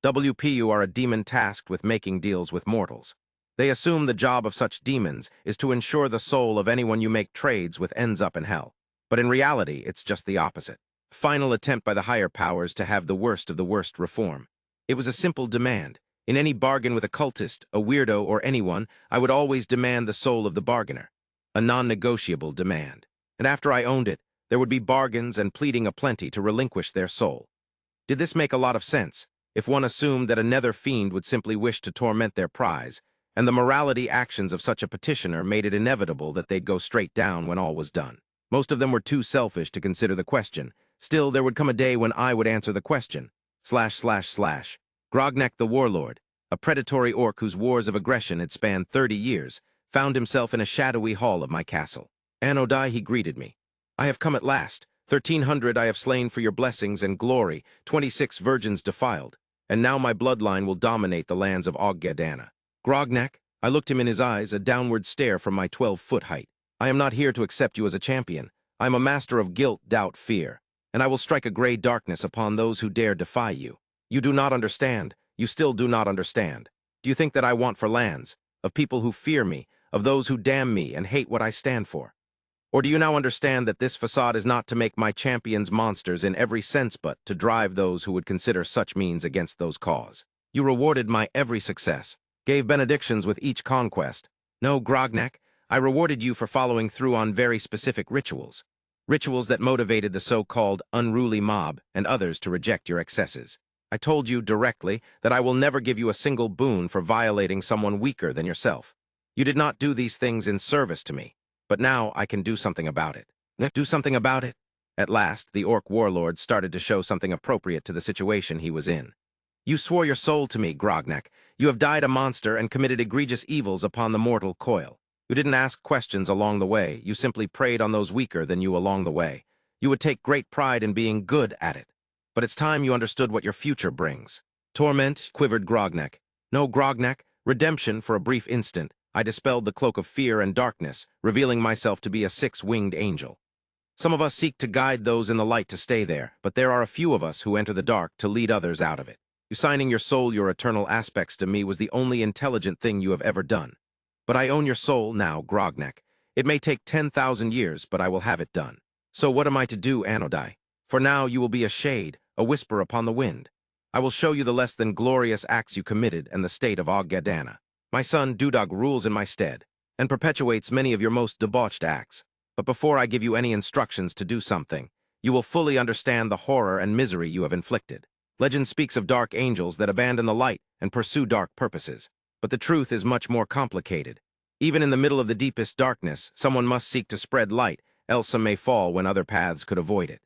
WPU are a demon tasked with making deals with mortals. They assume the job of such demons is to ensure the soul of anyone you make trades with ends up in hell. But in reality, it's just the opposite. Final attempt by the higher powers to have the worst of the worst reform. It was a simple demand. In any bargain with a cultist, a weirdo, or anyone, I would always demand the soul of the bargainer. A non-negotiable demand. And after I owned it, there would be bargains and pleading aplenty to relinquish their soul. Did this make a lot of sense, if one assumed that a nether fiend would simply wish to torment their prize, and the morality actions of such a petitioner made it inevitable that they'd go straight down when all was done? Most of them were too selfish to consider the question. Still, there would come a day when I would answer the question. / Grognak the Warlord, a predatory orc whose wars of aggression had spanned 30 years, found himself in a shadowy hall of my castle. Anodai, he greeted me. I have come at last. 1,300 I have slain for your blessings and glory, 26 virgins defiled, and now my bloodline will dominate the lands of Oggadana. Grognak, I looked him in his eyes, a downward stare from my 12-foot height. I am not here to accept you as a champion. I am a master of guilt, doubt, fear, and I will strike a gray darkness upon those who dare defy you. You do not understand. You still do not understand. Do you think that I want for lands, of people who fear me, of those who damn me and hate what I stand for? Or do you now understand that this facade is not to make my champions monsters in every sense but to drive those who would consider such means against those cause? You rewarded my every success, gave benedictions with each conquest. No, Grognak, I rewarded you for following through on very specific rituals. Rituals that motivated the so-called unruly mob and others to reject your excesses. I told you directly that I will never give you a single boon for violating someone weaker than yourself. You did not do these things in service to me, but now I can do something about it. Do something about it? At last, the orc warlord started to show something appropriate to the situation he was in. You swore your soul to me, Grognak. You have died a monster and committed egregious evils upon the mortal coil. You didn't ask questions along the way. You simply preyed on those weaker than you along the way. You would take great pride in being good at it. But it's time you understood what your future brings. Torment, quivered Grognak. No, Grognak, redemption for a brief instant. I dispelled the cloak of fear and darkness, revealing myself to be a 6-winged angel. Some of us seek to guide those in the light to stay there, but there are a few of us who enter the dark to lead others out of it. You signing your soul, your eternal aspects to me was the only intelligent thing you have ever done. But I own your soul now, Grognak. It may take 10,000 years, but I will have it done. So what am I to do, Anodai? For now you will be a shade, a whisper upon the wind. I will show you the less than glorious acts you committed and the state of Oggadana. My son Dudog rules in my stead, and perpetuates many of your most debauched acts. But before I give you any instructions to do something, you will fully understand the horror and misery you have inflicted. Legend speaks of dark angels that abandon the light and pursue dark purposes. But the truth is much more complicated. Even in the middle of the deepest darkness, someone must seek to spread light, else some may fall when other paths could avoid it.